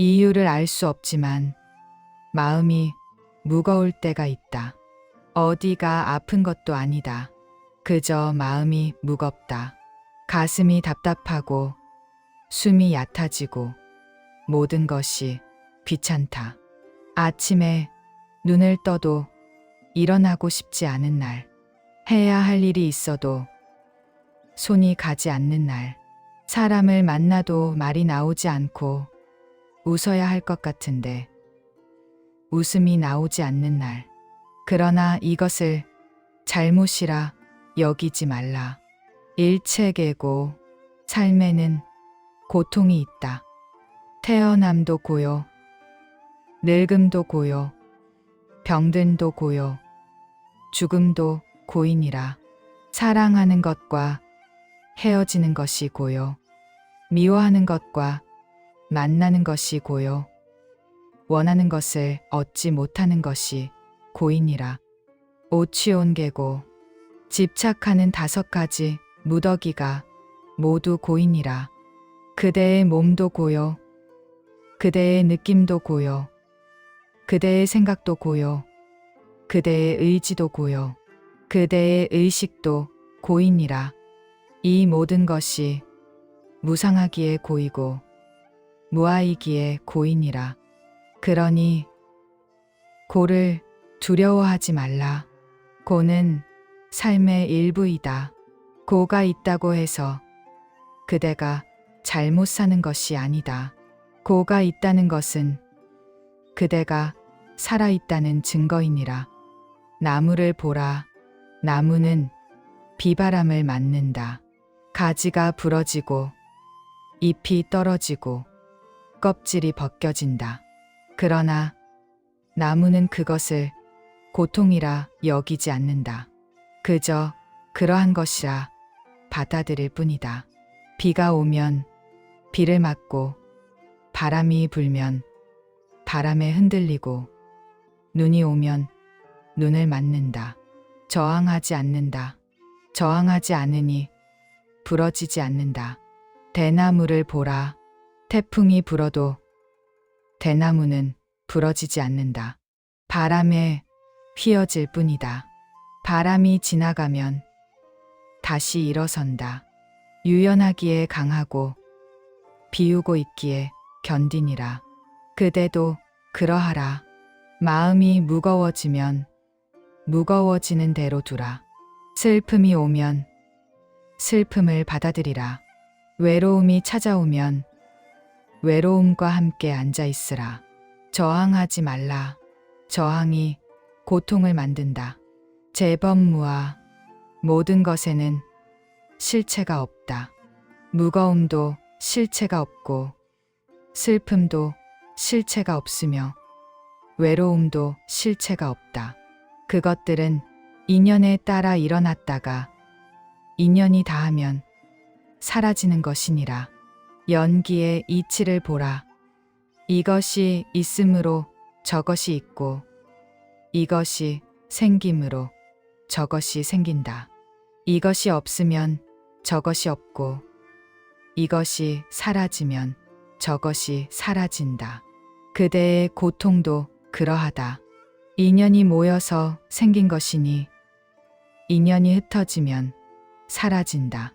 이유를 알 수 없지만 마음이 무거울 때가 있다. 어디가 아픈 것도 아니다. 그저 마음이 무겁다. 가슴이 답답하고 숨이 얕아지고 모든 것이 귀찮다. 아침에 눈을 떠도 일어나고 싶지 않은 날. 해야 할 일이 있어도 손이 가지 않는 날. 사람을 만나도 말이 나오지 않고 웃어야 할 것 같은데 웃음이 나오지 않는 날. 그러나 이것을 잘못이라 여기지 말라. 일체계고 삶에는 고통이 있다. 태어남도 고요, 늙음도 고요, 병든도 고요, 죽음도 고이니라. 사랑하는 것과 헤어지는 것이 고요, 미워하는 것과 만나는 것이 고요, 원하는 것을 얻지 못하는 것이 고이니라. 오치온계고 집착하는 5가지 무더기가 모두 고이니라. 그대의 몸도 고요, 그대의 느낌도 고요, 그대의 생각도 고요, 그대의 의지도 고요, 그대의 의식도 고이니라. 이 모든 것이 무상하기에 고이고 무아이기에 고이니라. 그러니 고를 두려워하지 말라. 고는 삶의 일부이다. 고가 있다고 해서 그대가 잘못 사는 것이 아니다. 고가 있다는 것은 그대가 살아있다는 증거이니라. 나무를 보라. 나무는 비바람을 맞는다. 가지가 부러지고 잎이 떨어지고 껍질이 벗겨진다. 그러나 나무는 그것을 고통이라 여기지 않는다. 그저 그러한 것이라 받아들일 뿐이다. 비가 오면 비를 맞고 바람이 불면 바람에 흔들리고 눈이 오면 눈을 맞는다. 저항하지 않는다. 저항하지 않으니 부러지지 않는다. 대나무를 보라. 태풍이 불어도 대나무는 부러지지 않는다. 바람에 휘어질 뿐이다. 바람이 지나가면 다시 일어선다. 유연하기에 강하고 비우고 있기에 견디니라. 그대도 그러하라. 마음이 무거워지면 무거워지는 대로 두라. 슬픔이 오면 슬픔을 받아들이라. 외로움이 찾아오면 외로움과 함께 앉아 있으라. 저항하지 말라. 저항이 고통을 만든다. 재범무아. 모든 것에는 실체가 없다. 무거움도 실체가 없고 슬픔도 실체가 없으며 외로움도 실체가 없다. 그것들은 인연에 따라 일어났다가 인연이 다하면 사라지는 것이니라. 연기의 이치를 보라. 이것이 있으므로 저것이 있고 이것이 생김으로 저것이 생긴다. 이것이 없으면 저것이 없고 이것이 사라지면 저것이 사라진다. 그대의 고통도 그러하다. 인연이 모여서 생긴 것이니 인연이 흩어지면 사라진다.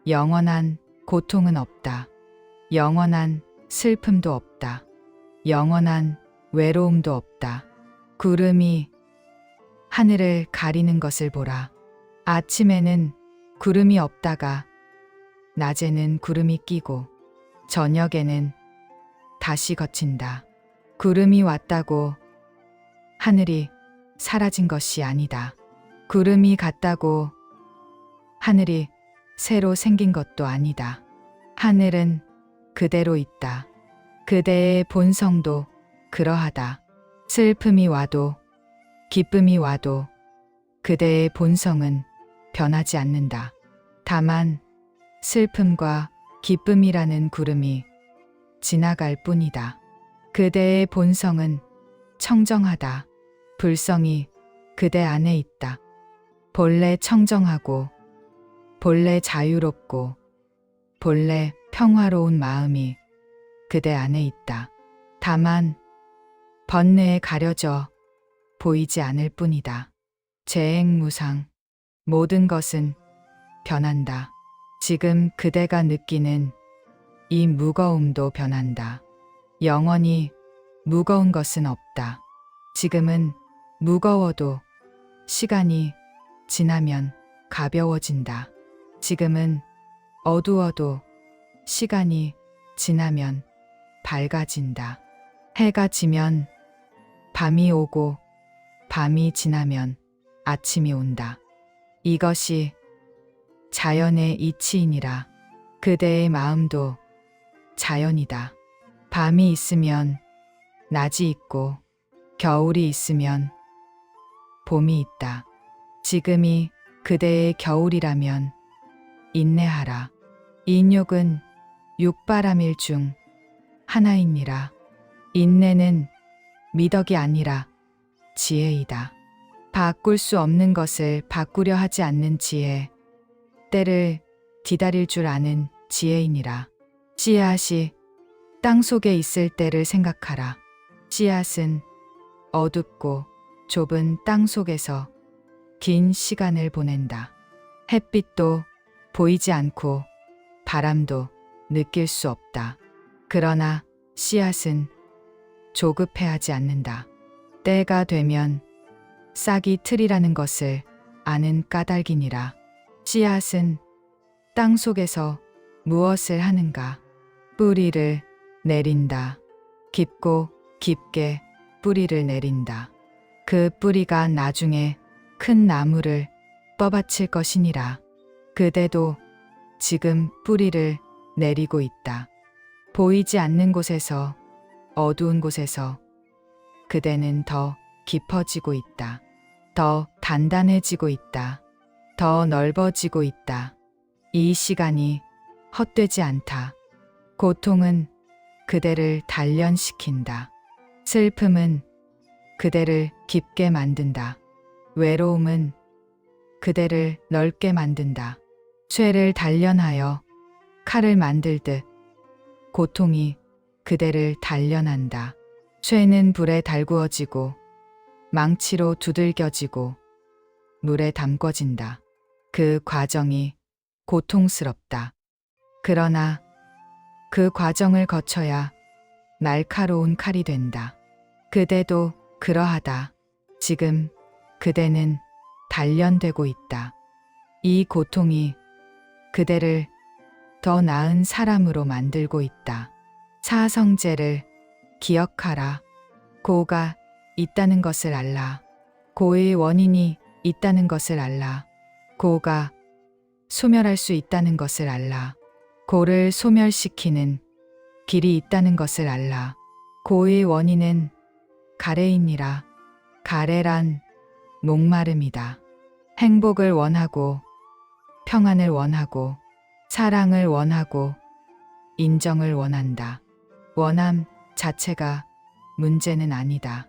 영원한 고통은 없다. 영원한 슬픔도 없다. 영원한 외로움도 없다. 구름이 하늘을 가리는 것을 보라. 아침에는 구름이 없다가 낮에는 구름이 끼고 저녁에는 다시 걷힌다. 구름이 왔다고 하늘이 사라진 것이 아니다. 구름이 갔다고 하늘이 새로 생긴 것도 아니다. 하늘은 그대로 있다. 그대의 본성도 그러하다. 슬픔이 와도 기쁨이 와도 그대의 본성은 변하지 않는다. 다만 슬픔과 기쁨이라는 구름이 지나갈 뿐이다. 그대의 본성은 청정하다. 불성이 그대 안에 있다. 본래 청정하고 본래 자유롭고 본래 평화로운 마음이 그대 안에 있다. 다만 번뇌에 가려져 보이지 않을 뿐이다. 재행무상. 모든 것은 변한다. 지금 그대가 느끼는 이 무거움도 변한다. 영원히 무거운 것은 없다. 지금은 무거워도 시간이 지나면 가벼워진다. 지금은 어두워도 시간이 지나면 밝아진다. 해가 지면 밤이 오고 밤이 지나면 아침이 온다. 이것이 자연의 이치이니라. 그대의 마음도 자연이다. 밤이 있으면 낮이 있고 겨울이 있으면 봄이 있다. 지금이 그대의 겨울이라면 인내하라. 인욕은 육바람일 중 하나이니라. 인내는 미덕이 아니라 지혜이다. 바꿀 수 없는 것을 바꾸려 하지 않는 지혜, 때를 기다릴 줄 아는 지혜이니라. 씨앗이 땅 속에 있을 때를 생각하라. 씨앗은 어둡고 좁은 땅 속에서 긴 시간을 보낸다. 햇빛도 보이지 않고 바람도 느낄 수 없다. 그러나 씨앗은 조급해하지 않는다. 때가 되면 싹이 틀이라는 것을 아는 까닭이니라. 씨앗은 땅 속에서 무엇을 하는가? 뿌리를 내린다. 깊고 깊게 뿌리를 내린다. 그 뿌리가 나중에 큰 나무를 뻗어칠 것이니라. 그대도 지금 뿌리를 내리고 있다. 보이지 않는 곳에서, 어두운 곳에서 그대는 더 깊어지고 있다. 더 단단해지고 있다. 더 넓어지고 있다. 이 시간이 헛되지 않다. 고통은 그대를 단련시킨다. 슬픔은 그대를 깊게 만든다. 외로움은 그대를 넓게 만든다. 쇠를 단련하여 칼을 만들듯 고통이 그대를 단련한다. 쇠는 불에 달구어지고 망치로 두들겨지고 물에 담궈진다. 그 과정이 고통스럽다. 그러나 그 과정을 거쳐야 날카로운 칼이 된다. 그대도 그러하다. 지금 그대는 단련되고 있다. 이 고통이 그대를 더 나은 사람으로 만들고 있다. 사성제를 기억하라. 고가 있다는 것을 알라. 고의 원인이 있다는 것을 알라. 고가 소멸할 수 있다는 것을 알라. 고를 소멸시키는 길이 있다는 것을 알라. 고의 원인은 가래이니라. 가래란 목마름이다. 행복을 원하고 평안을 원하고 사랑을 원하고 인정을 원한다. 원함 자체가 문제는 아니다.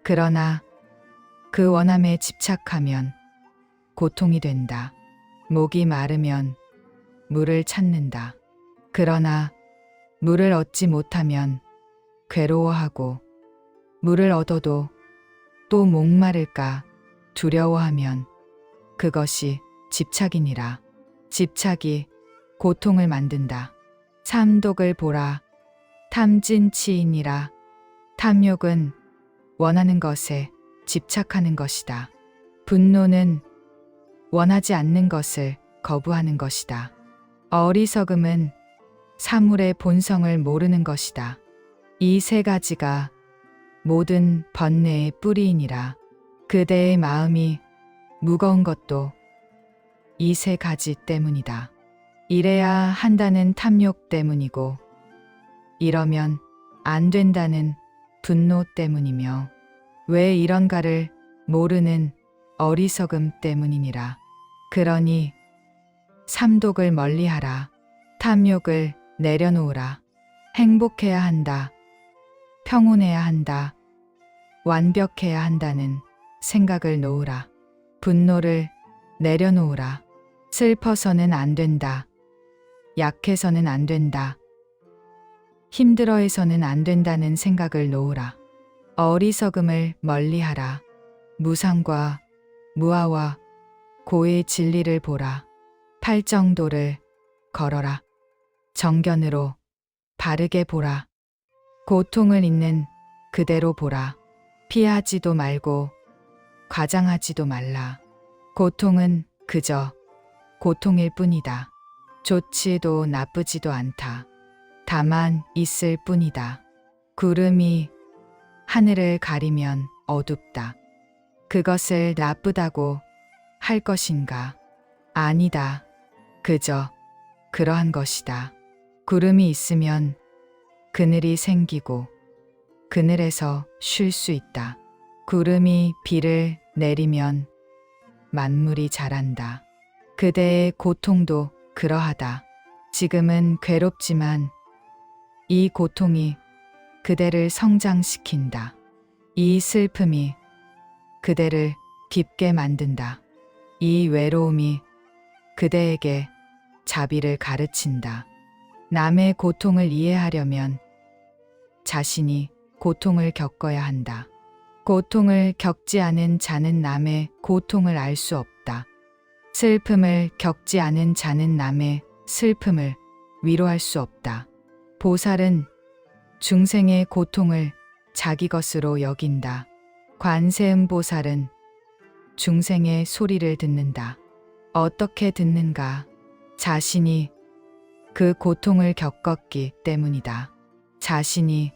그러나 그 원함에 집착하면 고통이 된다. 목이 마르면 물을 찾는다. 그러나 물을 얻지 못하면 괴로워하고 물을 얻어도 또 목마를까 두려워하면 그것이 집착이니라. 집착이 고통을 만든다. 삼독을 보라. 탐진치이니라. 탐욕은 원하는 것에 집착하는 것이다. 분노는 원하지 않는 것을 거부하는 것이다. 어리석음은 사물의 본성을 모르는 것이다. 이 세 가지가 모든 번뇌의 뿌리이니라. 그대의 마음이 무거운 것도 이 세 가지 때문이다. 이래야 한다는 탐욕 때문이고 이러면 안 된다는 분노 때문이며 왜 이런가를 모르는 어리석음 때문이니라. 그러니 삼독을 멀리하라. 탐욕을 내려놓으라. 행복해야 한다. 평온해야 한다. 완벽해야 한다는 생각을 놓으라. 분노를 내려놓으라. 슬퍼서는 안 된다. 약해서는 안 된다. 힘들어해서는 안 된다는 생각을 놓으라. 어리석음을 멀리하라. 무상과 무아와 고의 진리를 보라. 팔정도를 걸어라. 정견으로 바르게 보라. 고통을 있는 그대로 보라. 피하지도 말고 과장하지도 말라. 고통은 그저 고통일 뿐이다. 좋지도 나쁘지도 않다. 다만 있을 뿐이다. 구름이 하늘을 가리면 어둡다. 그것을 나쁘다고 할 것인가? 아니다. 그저 그러한 것이다. 구름이 있으면 그늘이 생기고 그늘에서 쉴 수 있다. 구름이 비를 내리면 만물이 자란다. 그대의 고통도 그러하다. 지금은 괴롭지만 이 고통이 그대를 성장시킨다. 이 슬픔이 그대를 깊게 만든다. 이 외로움이 그대에게 자비를 가르친다. 남의 고통을 이해하려면 자신이 고통을 겪어야 한다. 고통을 겪지 않은 자는 남의 고통을 알 수 없다. 슬픔을 겪지 않은 자는 남의 슬픔을 위로할 수 없다. 보살은 중생의 고통을 자기 것으로 여긴다. 관세음보살은 중생의 소리를 듣는다. 어떻게 듣는가? 자신이 그 고통을 겪었기 때문이다. 자신이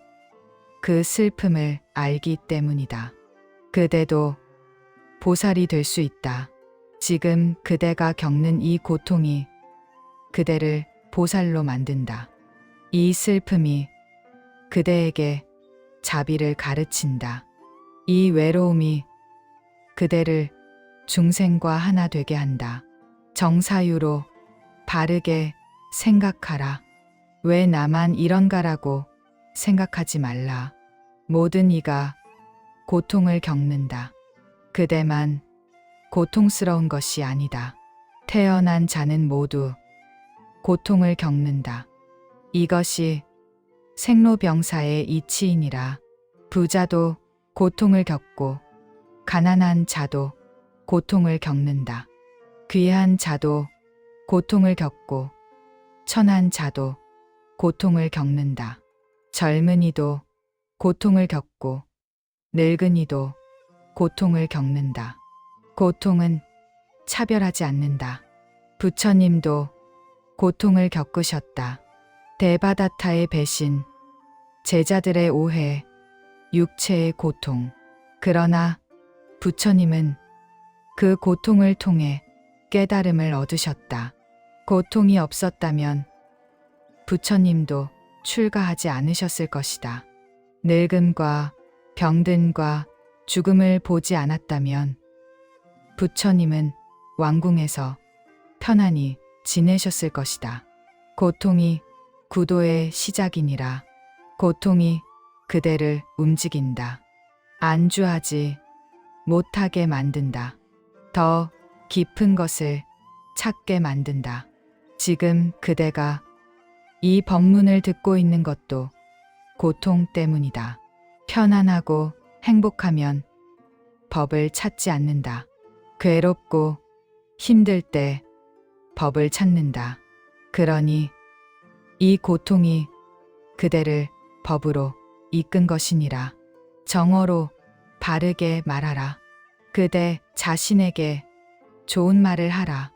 그 슬픔을 알기 때문이다. 그대도 보살이 될 수 있다. 지금 그대가 겪는 이 고통이 그대를 보살로 만든다. 이 슬픔이 그대에게 자비를 가르친다. 이 외로움이 그대를 중생과 하나 되게 한다. 정사유로 바르게 생각하라. 왜 나만 이런가라고 생각하지 말라. 모든 이가 고통을 겪는다. 그대만 고통스러운 것이 아니다. 태어난 자는 모두 고통을 겪는다. 이것이 생로병사의 이치이니라. 부자도 고통을 겪고 가난한 자도 고통을 겪는다. 귀한 자도 고통을 겪고 천한 자도 고통을 겪는다. 젊은이도 고통을 겪고 늙은이도 고통을 겪는다. 고통은 차별하지 않는다. 부처님도 고통을 겪으셨다. 데바다타의 배신, 제자들의 오해, 육체의 고통. 그러나 부처님은 그 고통을 통해 깨달음을 얻으셨다. 고통이 없었다면 부처님도 출가하지 않으셨을 것이다. 늙음과 병든과 죽음을 보지 않았다면 부처님은 왕궁에서 편안히 지내셨을 것이다. 고통이 구도의 시작이니라. 고통이 그대를 움직인다. 안주하지 못하게 만든다. 더 깊은 것을 찾게 만든다. 지금 그대가 이 법문을 듣고 있는 것도 고통 때문이다. 편안하고 행복하면 법을 찾지 않는다. 괴롭고 힘들 때 법을 찾는다. 그러니 이 고통이 그대를 법으로 이끈 것이니라. 정어로 바르게 말하라. 그대 자신에게 좋은 말을 하라.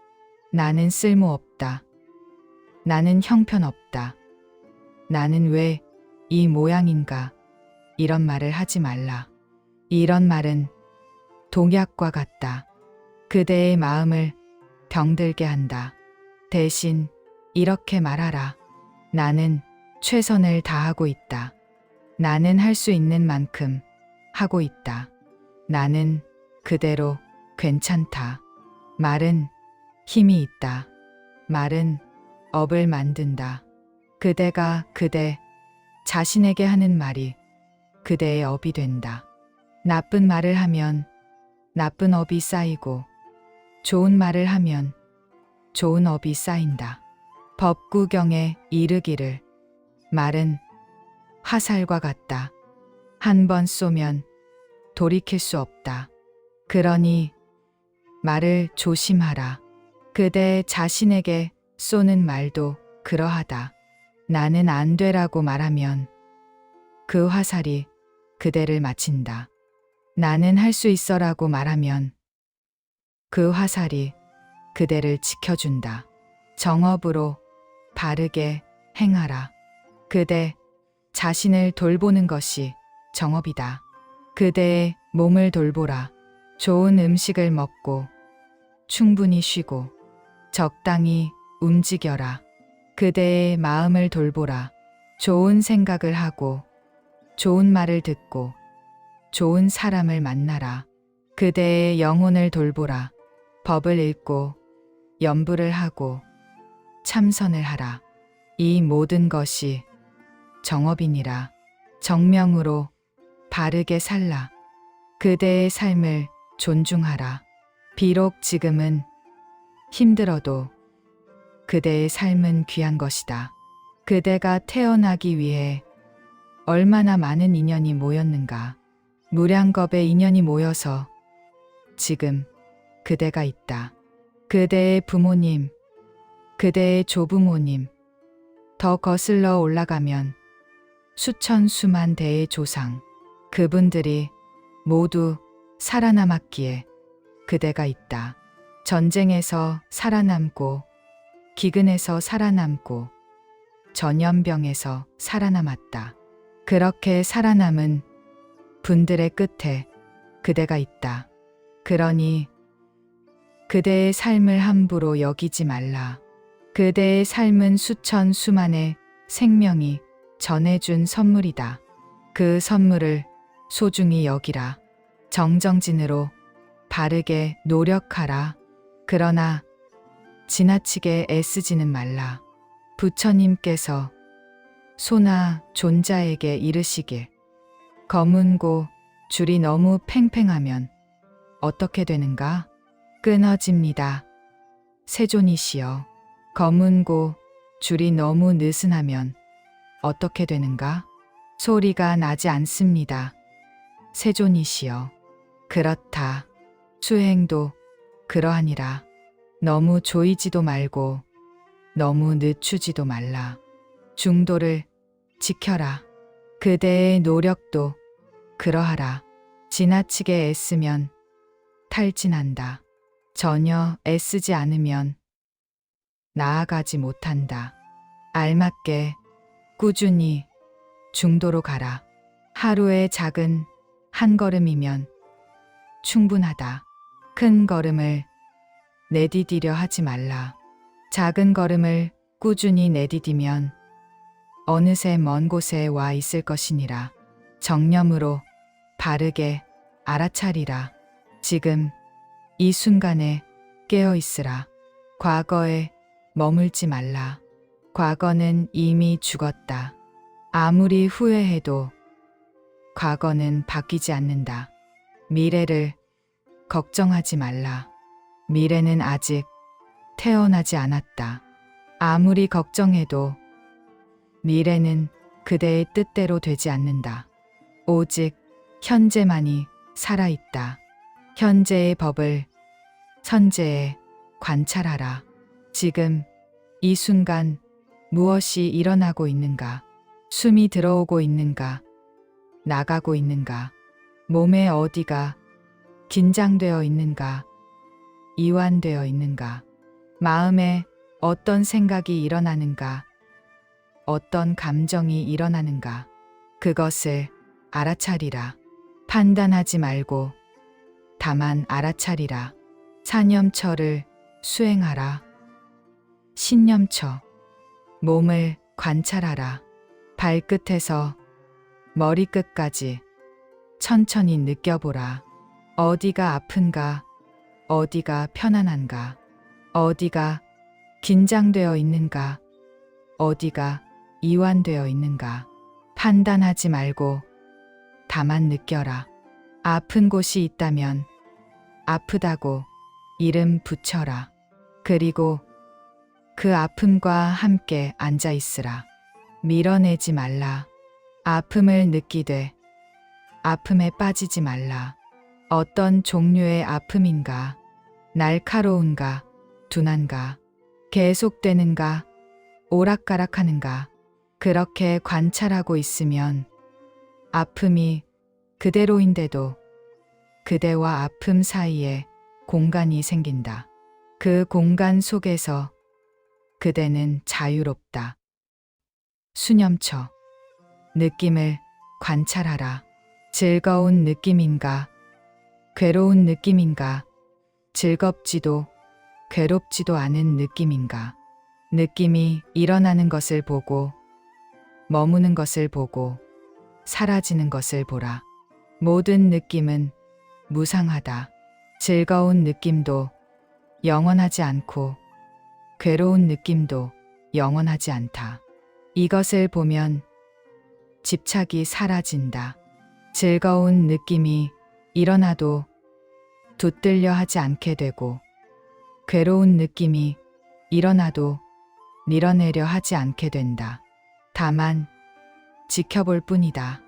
나는 쓸모없다. 나는 형편없다. 나는 왜 이 모양인가? 이런 말을 하지 말라. 이런 말은 독약과 같다. 그대의 마음을 병들게 한다. 대신 이렇게 말하라. 나는 최선을 다하고 있다. 나는 할 수 있는 만큼 하고 있다. 나는 그대로 괜찮다. 말은 힘이 있다. 말은 업을 만든다. 그대가 그대 자신에게 하는 말이 그대의 업이 된다. 나쁜 말을 하면 나쁜 업이 쌓이고 좋은 말을 하면 좋은 업이 쌓인다. 법구경에 이르기를 말은 화살과 같다. 한 번 쏘면 돌이킬 수 없다. 그러니 말을 조심하라. 그대 자신에게 쏘는 말도 그러하다. 나는 안 되라고 말하면 그 화살이 그대를 맞힌다. 나는 할 수 있어라고 말하면 그 화살이 그대를 지켜준다. 정업으로 바르게 행하라. 그대 자신을 돌보는 것이 정업이다. 그대의 몸을 돌보라. 좋은 음식을 먹고 충분히 쉬고 적당히 움직여라. 그대의 마음을 돌보라. 좋은 생각을 하고 좋은 말을 듣고 좋은 사람을 만나라. 그대의 영혼을 돌보라. 법을 읽고 염불을 하고 참선을 하라. 이 모든 것이 정업이니라. 정명으로 바르게 살라. 그대의 삶을 존중하라. 비록 지금은 힘들어도 그대의 삶은 귀한 것이다. 그대가 태어나기 위해 얼마나 많은 인연이 모였는가. 무량겁의 인연이 모여서 지금 그대가 있다. 그대의 부모님, 그대의 조부모님, 더 거슬러 올라가면 수천 수만 대의 조상, 그분들이 모두 살아남았기에 그대가 있다. 전쟁에서 살아남고 기근에서 살아남고 전염병에서 살아남았다. 그렇게 살아남은 분들의 끝에 그대가 있다. 그러니 그대의 삶을 함부로 여기지 말라. 그대의 삶은 수천 수만의 생명이 전해준 선물이다. 그 선물을 소중히 여기라. 정정진으로 바르게 노력하라. 그러나 지나치게 애쓰지는 말라. 부처님께서 소나 존자에게 이르시길 검은고 줄이 너무 팽팽하면 어떻게 되는가? 끊어집니다. 세존이시여, 검은고 줄이 너무 느슨하면 어떻게 되는가? 소리가 나지 않습니다. 세존이시여, 그렇다. 수행도 그러하니라. 너무 조이지도 말고 너무 늦추지도 말라. 중도를 지켜라. 그대의 노력도 그러하라. 지나치게 애쓰면 탈진한다. 전혀 애쓰지 않으면 나아가지 못한다. 알맞게 꾸준히 중도로 가라. 하루의 작은 한 걸음이면 충분하다. 큰 걸음을 내디디려 하지 말라. 작은 걸음을 꾸준히 내디디면 어느새 먼 곳에 와 있을 것이니라. 정념으로 바르게 알아차리라. 지금 이 순간에 깨어 있으라. 과거에 머물지 말라. 과거는 이미 죽었다. 아무리 후회해도 과거는 바뀌지 않는다. 미래를 걱정하지 말라. 미래는 아직 태어나지 않았다. 아무리 걱정해도 미래는 그대의 뜻대로 되지 않는다. 오직 현재만이 살아있다. 현재의 법을 선재에 관찰하라. 지금 이 순간 무엇이 일어나고 있는가? 숨이 들어오고 있는가? 나가고 있는가? 몸의 어디가 긴장되어 있는가? 이완되어 있는가? 마음에 어떤 생각이 일어나는가? 어떤 감정이 일어나는가? 그것을 알아차리라. 판단하지 말고 다만 알아차리라. 사념처를 수행하라. 신념처. 몸을 관찰하라. 발끝에서 머리끝까지 천천히 느껴보라. 어디가 아픈가? 어디가 편안한가? 어디가 긴장되어 있는가? 어디가 이완되어 있는가? 판단하지 말고 다만 느껴라. 아픈 곳이 있다면 아프다고 이름 붙여라. 그리고 그 아픔과 함께 앉아 있으라. 밀어내지 말라. 아픔을 느끼되 아픔에 빠지지 말라. 어떤 종류의 아픔인가? 날카로운가? 둔한가? 계속되는가? 오락가락하는가? 그렇게 관찰하고 있으면 아픔이 그대로인데도 그대와 아픔 사이에 공간이 생긴다. 그 공간 속에서 그대는 자유롭다. 수념처. 느낌을 관찰하라. 즐거운 느낌인가? 괴로운 느낌인가? 즐겁지도 괴롭지도 않은 느낌인가? 느낌이 일어나는 것을 보고 머무는 것을 보고 사라지는 것을 보라. 모든 느낌은 무상하다. 즐거운 느낌도 영원하지 않고 괴로운 느낌도 영원하지 않다. 이것을 보면 집착이 사라진다. 즐거운 느낌이 일어나도 붙들려 하지 않게 되고 괴로운 느낌이 일어나도 밀어내려 하지 않게 된다. 다만 지켜볼 뿐이다.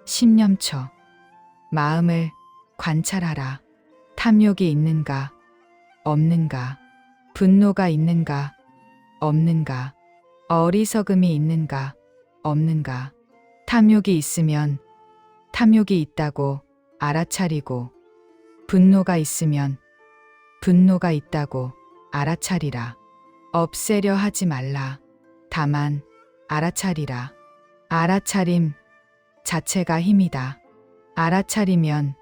심념처. 마음을 관찰하라. 탐욕이 있는가? 없는가? 분노가 있는가? 없는가? 어리석음이 있는가? 없는가? 탐욕이 있으면 탐욕이 있다고 알아차리고 분노가 있으면 분노가 있다고 알아차리라. 없애려 하지 말라. 다만 알아차리라. 알아차림 자체가 힘이다. 알아차리면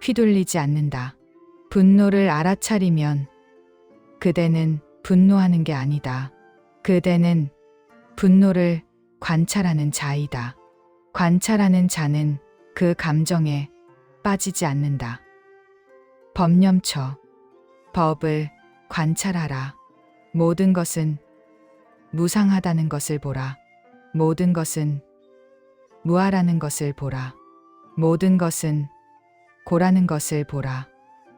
휘둘리지 않는다. 분노를 알아차리면 그대는 분노하는 게 아니다. 그대는 분노를 관찰하는 자이다. 관찰하는 자는 그 감정에 빠지지 않는다. 법념처. 법을 관찰하라. 모든 것은 무상하다는 것을 보라. 모든 것은 무아라는 것을 보라. 모든 것은 고라는 것을 보라.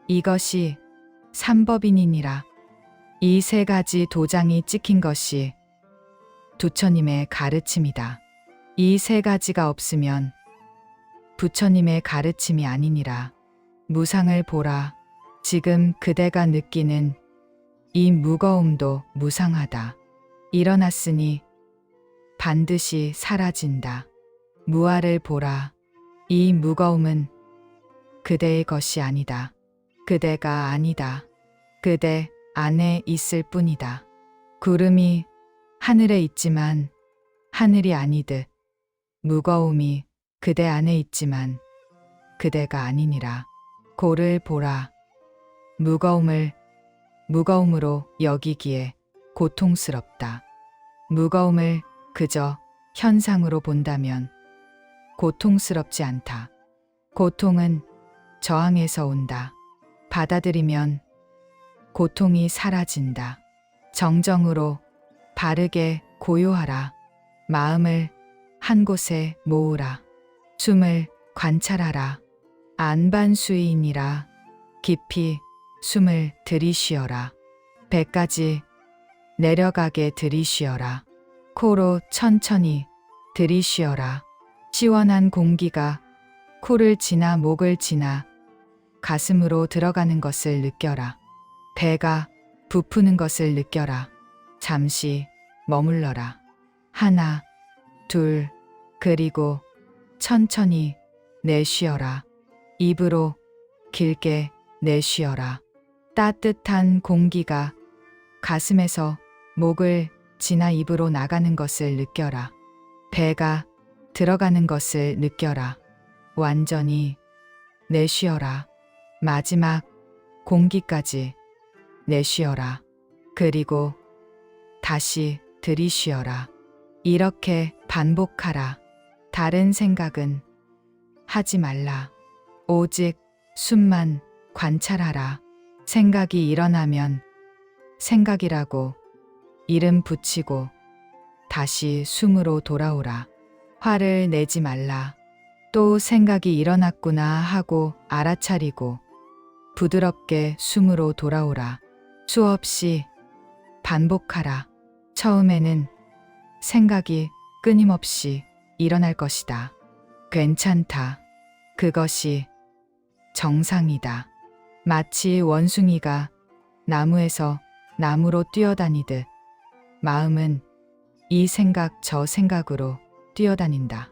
이것이 삼법인이니라. 이 세 가지 도장이 찍힌 것이 부처님의 가르침이다. 이 세 가지가 없으면 부처님의 가르침이 아니니라. 무상을 보라. 지금 그대가 느끼는 이 무거움도 무상하다. 일어났으니 반드시 사라진다. 무아를 보라. 이 무거움은 그대의 것이 아니다. 그대가 아니다. 그대 안에 있을 뿐이다. 구름이 하늘에 있지만 하늘이 아니듯 무거움이 그대 안에 있지만 그대가 아니니라. 고를 보라. 무거움을 무거움으로 여기기에 고통스럽다. 무거움을 그저 현상으로 본다면 고통스럽지 않다. 고통은 저항에서 온다. 받아들이면 고통이 사라진다. 정정으로 바르게 고요하라. 마음을 한 곳에 모으라. 숨을 관찰하라. 안반수이니라. 깊이 숨을 들이쉬어라. 배까지 내려가게 들이쉬어라. 코로 천천히 들이쉬어라. 시원한 공기가 코를 지나 목을 지나 가슴으로 들어가는 것을 느껴라. 배가 부푸는 것을 느껴라. 잠시 머물러라. 하나, 둘, 그리고 천천히 내쉬어라. 입으로 길게 내쉬어라. 따뜻한 공기가 가슴에서 목을 지나 입으로 나가는 것을 느껴라. 배가 들어가는 것을 느껴라. 완전히 내쉬어라. 마지막 공기까지 내쉬어라. 그리고 다시 들이쉬어라. 이렇게 반복하라. 다른 생각은 하지 말라. 오직 숨만 관찰하라. 생각이 일어나면 생각이라고 이름 붙이고 다시 숨으로 돌아오라. 화를 내지 말라. 또 생각이 일어났구나 하고 알아차리고 부드럽게 숨으로 돌아오라. 수없이 반복하라. 처음에는 생각이 끊임없이 일어날 것이다. 괜찮다. 그것이 정상이다. 마치 원숭이가 나무에서 나무로 뛰어다니듯 마음은 이 생각 저 생각으로 뛰어다닌다.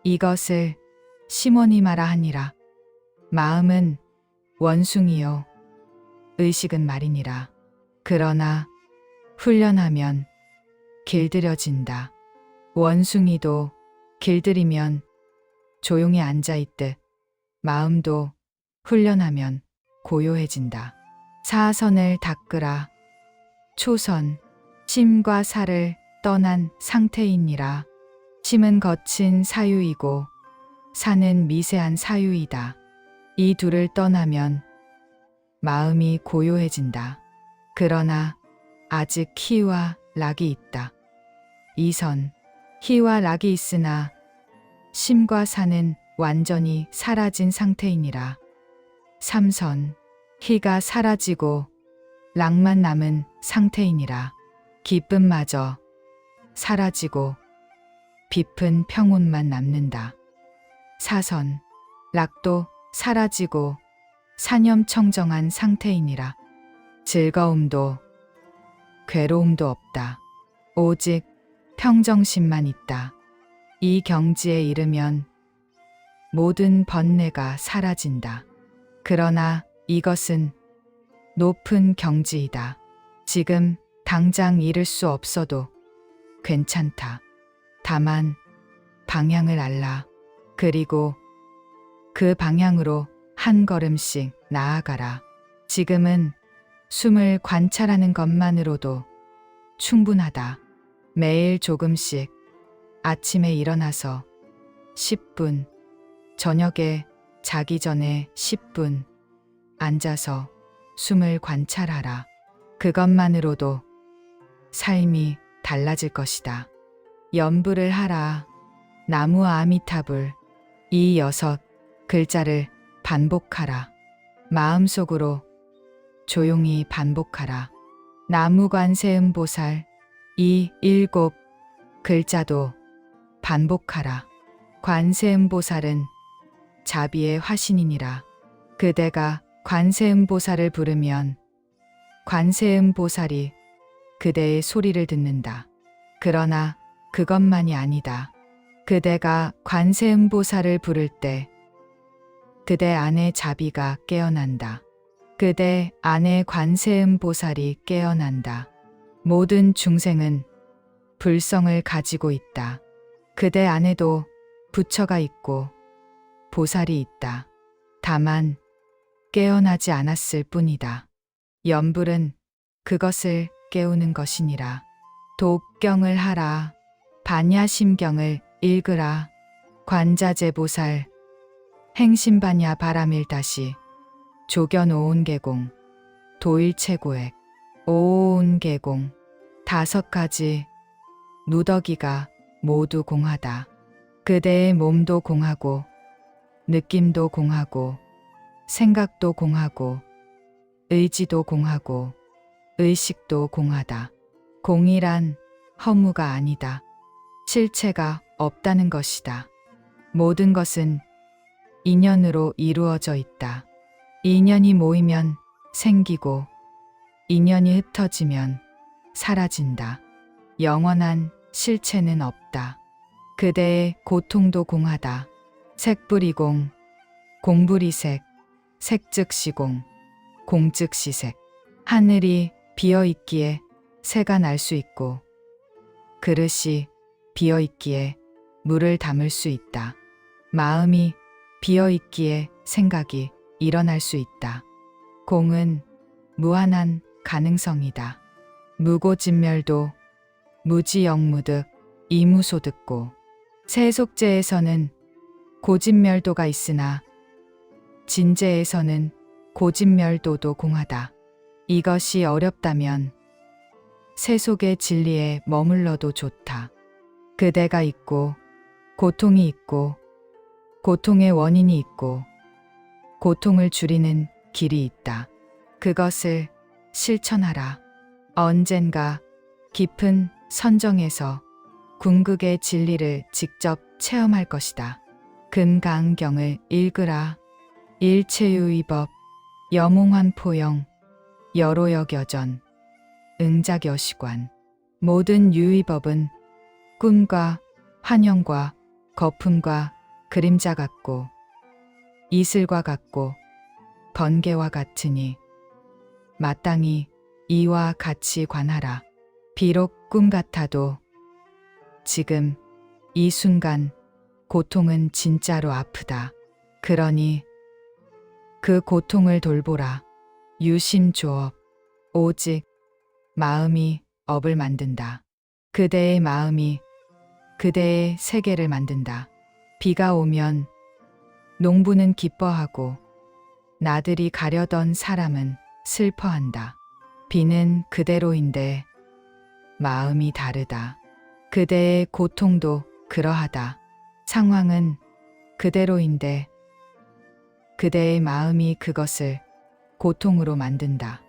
이것을 시몬이 말하 하니라. 마음은 원숭이요 의식은 말이니라. 그러나 훈련하면 길들여진다. 원숭이도 길들이면 조용히 앉아있듯 마음도 훈련하면 고요해진다. 사선을 닦으라. 초선, 심과 사를 떠난 상태이니라. 심은 거친 사유이고 사는 미세한 사유이다. 이 둘을 떠나면 마음이 고요해진다. 그러나 아직 희와 락이 있다. 이선, 희와 락이 있으나 심과 사는 완전히 사라진 상태이니라. 삼선, 희가 사라지고 락만 남은 상태이니라. 기쁨마저 사라지고 깊은 평온만 남는다. 사선, 락도 사라지고 사념청정한 상태이니라. 즐거움도 괴로움도 없다. 오직 평정심만 있다. 이 경지에 이르면 모든 번뇌가 사라진다. 그러나 이것은 높은 경지이다. 지금 당장 이룰 수 없어도 괜찮다. 다만 방향을 알라. 그리고 그 방향으로 한 걸음씩 나아가라. 지금은 숨을 관찰하는 것만으로도 충분하다. 매일 조금씩 아침에 일어나서 10분, 저녁에 자기 전에 10분 앉아서 숨을 관찰하라. 그것만으로도 삶이 달라질 것이다. 염불을 하라. 나무 아미타불. 이 6글자를 반복하라. 마음속으로 조용히 반복하라. 나무 관세음보살. 이 7글자도 반복하라. 관세음보살은 자비의 화신이니라. 그대가 관세음보살을 부르면 관세음보살이 그대의 소리를 듣는다. 그러나 그것만이 아니다. 그대가 관세음보살을 부를 때 그대 안의 자비가 깨어난다. 그대 안의 관세음보살이 깨어난다. 모든 중생은 불성을 가지고 있다. 그대 안에도 부처가 있고 보살이 있다. 다만 깨어나지 않았을 뿐이다. 염불은 그것을 깨우는 것이니라. 독경을 하라. 반야심경을 읽으라. 관자재보살. 행심반야 바라밀다시. 조견오온계공. 도일체고액. 오온계공. 5가지 누더기가 모두 공하다. 그대의 몸도 공하고 느낌도 공하고 생각도 공하고 의지도 공하고 의식도 공하다. 공이란 허무가 아니다. 실체가 없다는 것이다. 모든 것은 인연으로 이루어져 있다. 인연이 모이면 생기고 인연이 흩어지면 사라진다. 영원한 실체는 없다. 그대의 고통도 공하다. 색불이공, 공불이색, 색즉시공, 공즉시색. 하늘이 비어있기에 새가 날 수 있고 그릇이 비어있기에 물을 담을 수 있다. 마음이 비어있기에 생각이 일어날 수 있다. 공은 무한한 가능성이다. 무고진멸도 무지영무득 이무소득고. 세속제에서는 고진멸도가 있으나 진제에서는 고진멸도도 공하다. 이것이 어렵다면 세속의 진리에 머물러도 좋다. 그대가 있고 고통이 있고 고통의 원인이 있고 고통을 줄이는 길이 있다. 그것을 실천하라. 언젠가 깊은 선정에서 궁극의 진리를 직접 체험할 것이다. 금강경을 읽으라. 일체유의법 여몽환포영 여로역여전 응작여시관. 모든 유의법은 꿈과 환영과 거품과 그림자 같고 이슬과 같고 번개와 같으니 마땅히 이와 같이 관하라. 비록 꿈 같아도 지금 이 순간 고통은 진짜로 아프다. 그러니 그 고통을 돌보라. 유심조업. 오직 마음이 업을 만든다. 그대의 마음이 그대의 세계를 만든다. 비가 오면 농부는 기뻐하고 나들이 가려던 사람은 슬퍼한다. 비는 그대로인데 마음이 다르다. 그대의 고통도 그러하다. 상황은 그대로인데 그대의 마음이 그것을 고통으로 만든다.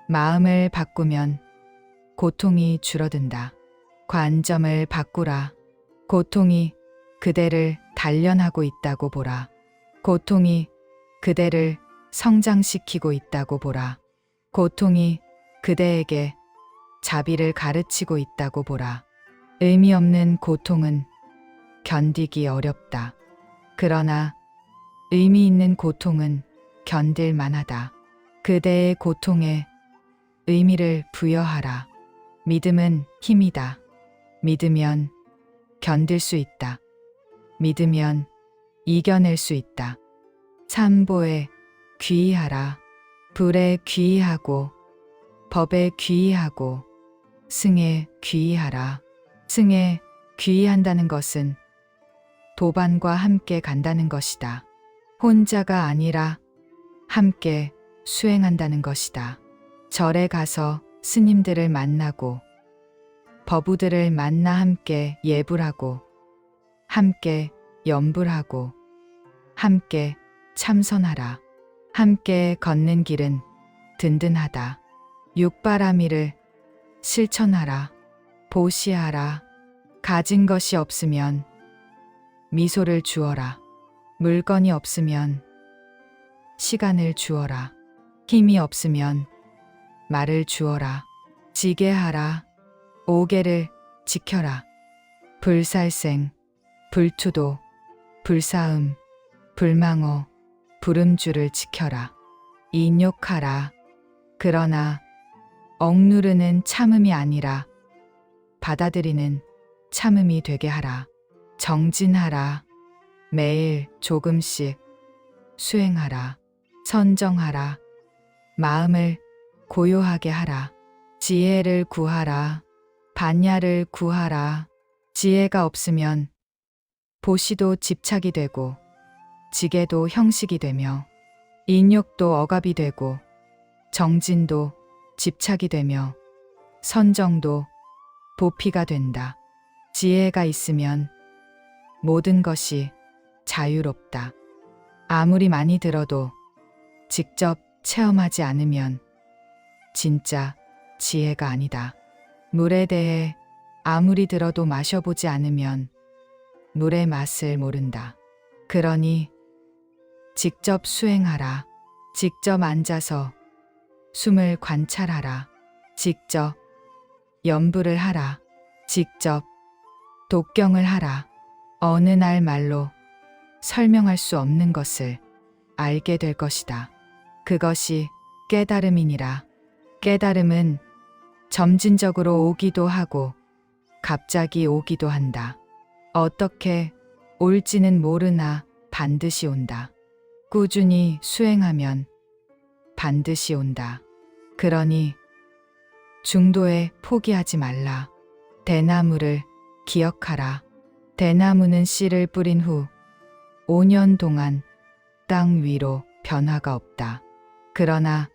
마음을 바꾸면 고통이 줄어든다. 관점을 바꾸라. 고통이 그대를 단련하고 있다고 보라. 고통이 그대를 성장시키고 있다고 보라. 고통이 그대에게 자비를 가르치고 있다고 보라. 의미 없는 고통은 견디기 어렵다. 그러나 의미 있는 고통은 견딜 만하다. 그대의 고통에 의미를 부여하라. 믿음은 힘이다. 믿으면 견딜 수 있다. 믿으면 이겨낼 수 있다. 삼보에 귀의하라. 불에 귀의하고 법에 귀의하고 승에 귀의하라. 승에 귀의한다는 것은 도반과 함께 간다는 것이다. 혼자가 아니라 함께 수행한다는 것이다. 절에 가서 스님들을 만나고 법우들을 만나 함께 예불하고 함께 염불하고 함께 참선하라. 함께 걷는 길은 든든하다. 육바라밀을 실천하라. 보시하라. 가진 것이 없으면 미소를 주어라. 물건이 없으면 시간을 주어라. 힘이 없으면 말을 주어라. 지게하라. 오개를 지켜라. 불살생, 불투도, 불사음, 불망어, 불음주를 지켜라. 인욕하라. 그러나 억누르는 참음이 아니라 받아들이는 참음이 되게 하라. 정진하라. 매일 조금씩 수행하라. 선정하라. 마음을 고요하게 하라. 지혜를 구하라. 반야를 구하라. 지혜가 없으면 보시도 집착이 되고 지게도 형식이 되며 인욕도 억압이 되고 정진도 집착이 되며 선정도 보피가 된다. 지혜가 있으면 모든 것이 자유롭다. 아무리 많이 들어도 직접 체험하지 않으면 진짜 지혜가 아니다. 물에 대해 아무리 들어도 마셔보지 않으면 물의 맛을 모른다. 그러니 직접 수행하라. 직접 앉아서 숨을 관찰하라. 직접 염불을 하라. 직접 독경을 하라. 어느 날 말로 설명할 수 없는 것을 알게 될 것이다. 그것이 깨달음이니라. 깨달음은 점진적으로 오기도 하고 갑자기 오기도 한다. 어떻게 올지는 모르나 반드시 온다. 꾸준히 수행하면 반드시 온다. 그러니 중도에 포기하지 말라. 대나무를 기억하라. 대나무는 씨를 뿌린 후 5년 동안 땅 위로 변화가 없다. 그러나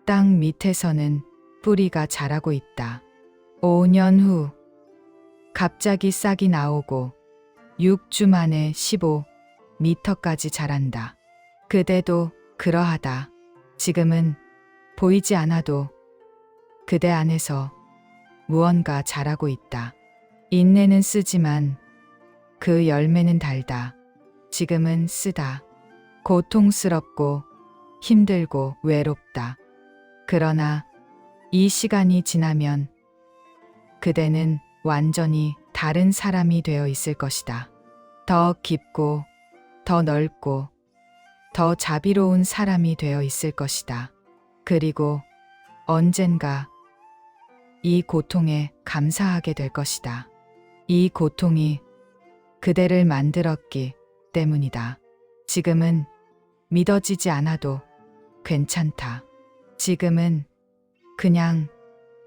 땅 밑에서는 뿌리가 자라고 있다. 5년 후 갑자기 싹이 나오고 6주 만에 15m까지 자란다. 그대도 그러하다. 지금은 보이지 않아도 그대 안에서 무언가 자라고 있다. 인내는 쓰지만 그 열매는 달다. 지금은 쓰다. 고통스럽고 힘들고 외롭다. 그러나 이 시간이 지나면 그대는 완전히 다른 사람이 되어 있을 것이다. 더 깊고 더 넓고 더 자비로운 사람이 되어 있을 것이다. 그리고 언젠가 이 고통에 감사하게 될 것이다. 이 고통이 그대를 만들었기 때문이다. 지금은 믿어지지 않아도 괜찮다. 지금은 그냥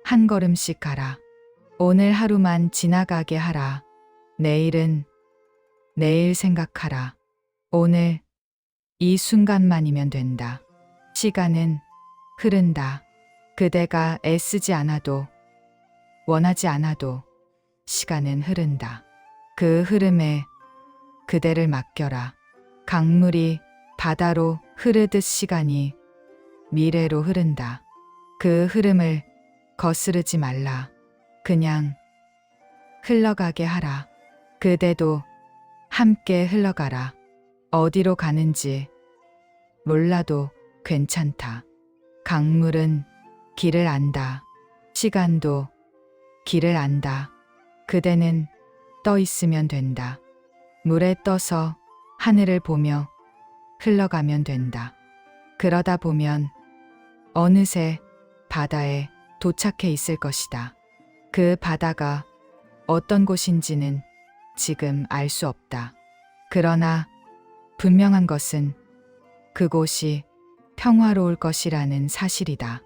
한 걸음씩 가라. 오늘 하루만 지나가게 하라. 내일은 내일 생각하라. 오늘 이 순간만이면 된다. 시간은 흐른다. 그대가 애쓰지 않아도 원하지 않아도 시간은 흐른다. 그 흐름에 그대를 맡겨라. 강물이 바다로 흐르듯 시간이 미래로 흐른다. 그 흐름을 거스르지 말라. 그냥 흘러가게 하라. 그대도 함께 흘러가라. 어디로 가는지 몰라도 괜찮다. 강물은 길을 안다. 시간도 길을 안다. 그대는 떠 있으면 된다. 물에 떠서 하늘을 보며 흘러가면 된다. 그러다 보면 어느새 바다에 도착해 있을 것이다. 그 바다가 어떤 곳인지는 지금 알 수 없다. 그러나 분명한 것은 그곳이 평화로울 것이라는 사실이다.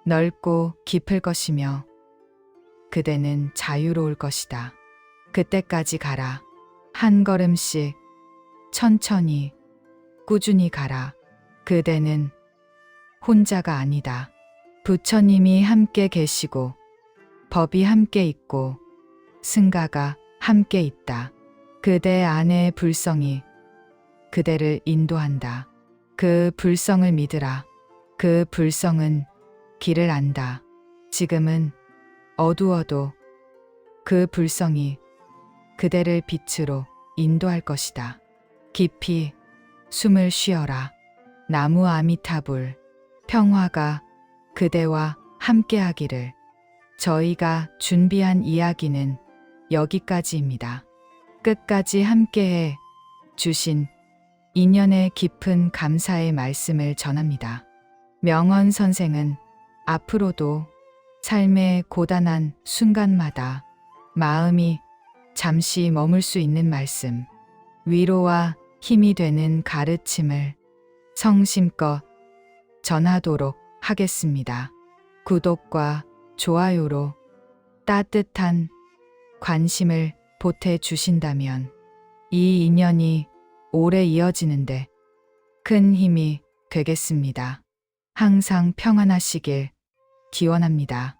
넓고 깊을 것이며 그대는 자유로울 것이다. 그때까지 가라. 한 걸음씩 천천히 꾸준히 가라. 그대는 혼자가 아니다. 부처님이 함께 계시고 법이 함께 있고 승가가 함께 있다. 그대 안의 불성이 그대를 인도한다. 그 불성을 믿으라. 그 불성은 길을 안다. 지금은 어두워도 그 불성이 그대를 빛으로 인도할 것이다. 깊이 숨을 쉬어라. 나무 아미타불, 평화가 그대와 함께하기를. 저희가 준비한 이야기는 여기까지입니다. 끝까지 함께해 주신 인연의 깊은 감사의 말씀을 전합니다. 명언 선생은 앞으로도 삶의 고단한 순간마다 마음이 잠시 머물 수 있는 말씀, 위로와 힘이 되는 가르침을 성심껏 전하도록 하겠습니다. 구독과 좋아요로 따뜻한 관심을 보태주신다면 이 인연이 오래 이어지는데 큰 힘이 되겠습니다. 항상 평안하시길 기원합니다.